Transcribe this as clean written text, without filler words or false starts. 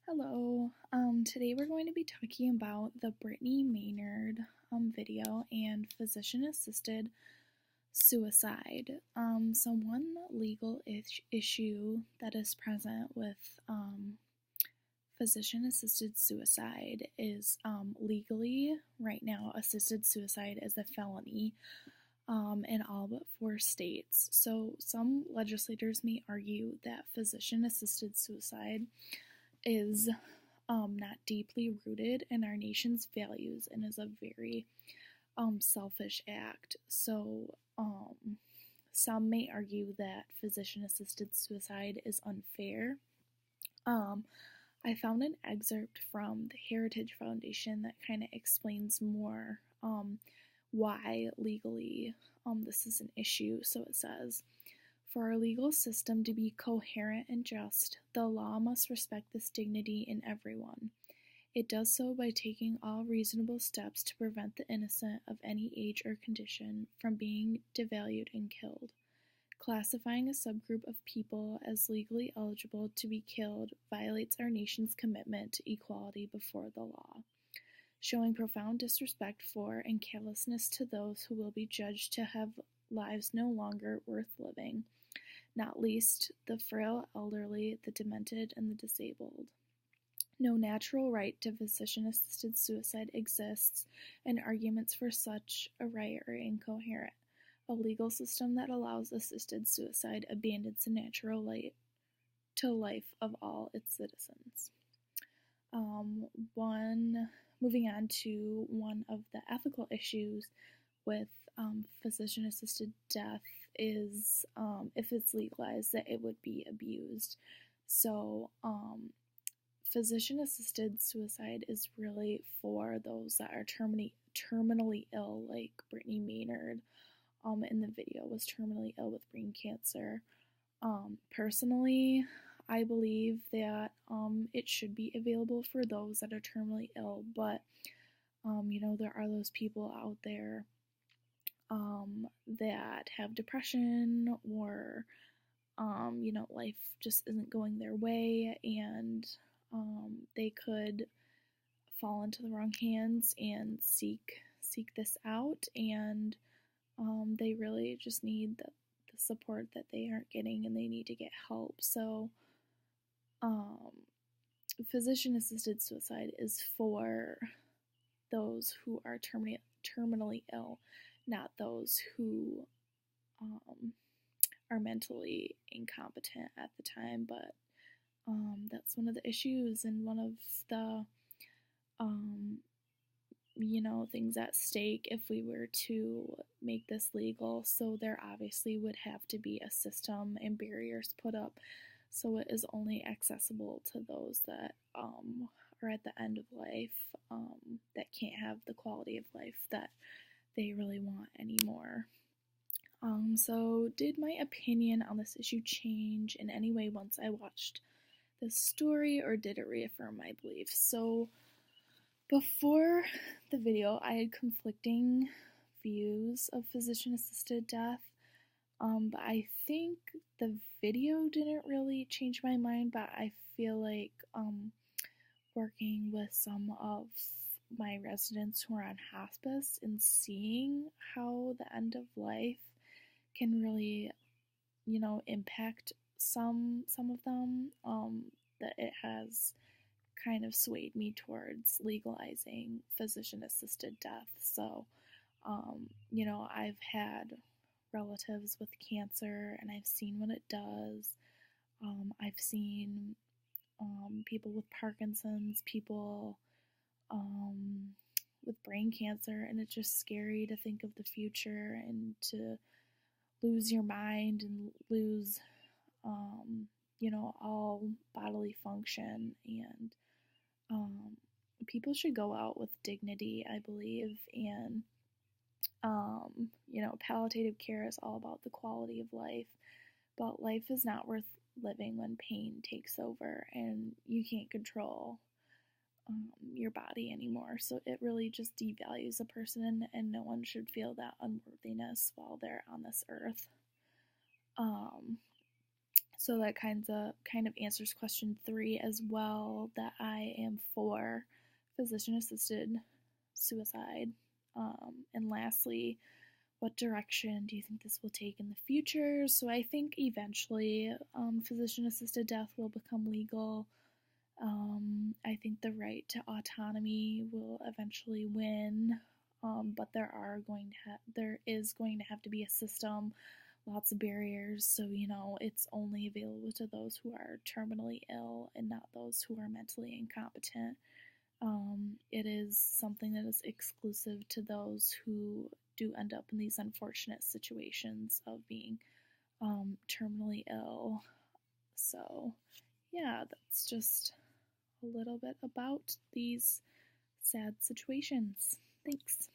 Hello. Today we're going to be talking about the Brittany Maynard video and physician-assisted suicide. So one legal issue that is present with physician-assisted suicide is legally right now assisted suicide is a felony in all but 4 states. So some legislators may argue that physician-assisted suicide is not deeply rooted in our nation's values and is a very selfish act. So some may argue that physician-assisted suicide is unfair. I found an excerpt from the Heritage Foundation that kind of explains more why legally this is an issue. So it says, for our legal system to be coherent and just, the law must respect this dignity in everyone. It does so by taking all reasonable steps to prevent the innocent of any age or condition from being devalued and killed. Classifying a subgroup of people as legally eligible to be killed violates our nation's commitment to equality before the law, showing profound disrespect for and callousness to those who will be judged to have lives no longer worth living, not least the frail, elderly, the demented, and the disabled. No natural right to physician-assisted suicide exists, and arguments for such a right are incoherent. A legal system that allows assisted suicide abandons the natural right to life of all its citizens. Moving on to one of the ethical issues with physician-assisted death is if it's legalized that it would be abused. So physician-assisted suicide is really for those that are terminally ill, like Brittany Maynard in the video was terminally ill with brain cancer. Personally, I believe that it should be available for those that are terminally ill, but there are those people out there that have depression or life just isn't going their way, and they could fall into the wrong hands and seek this out, and they really just need the support that they aren't getting, and they need to get help. So physician-assisted suicide is for those who are terminally ill, not those who are mentally incompetent at the time. But that's one of the issues and one of the things at stake if we were to make this legal. So there obviously would have to be a system and barriers put up so it is only accessible to those that are at the end of life, that can't have the quality of life that they really want anymore. So did my opinion on this issue change in any way once I watched this story, or did it reaffirm my beliefs? So before the video, I had conflicting views of physician-assisted death, but I think the video didn't really change my mind, but I feel like working with some of my residents who are on hospice and seeing how the end of life can really, impact some of them, that it has kind of swayed me towards legalizing physician-assisted death. So, I've had relatives with cancer, and I've seen what it does. I've seen people with Parkinson's, people with brain cancer, and it's just scary to think of the future and to lose your mind and lose, all bodily function. And people should go out with dignity, I believe, and palliative care is all about the quality of life, but life is not worth living when pain takes over and you can't control your body anymore. So it really just devalues a person, and no one should feel that unworthiness while they're on this earth. So that kind of answers question 3 as well, that I am for physician assisted suicide. And lastly, what direction do you think this will take in the future? So I think eventually physician assisted death will become legal. I think the right to autonomy will eventually win, but there is going to have to be a system, lots of barriers. So it's only available to those who are terminally ill and not those who are mentally incompetent. It is something that is exclusive to those who do end up in these unfortunate situations of being terminally ill. So, yeah, that's just a little bit about these sad situations. Thanks.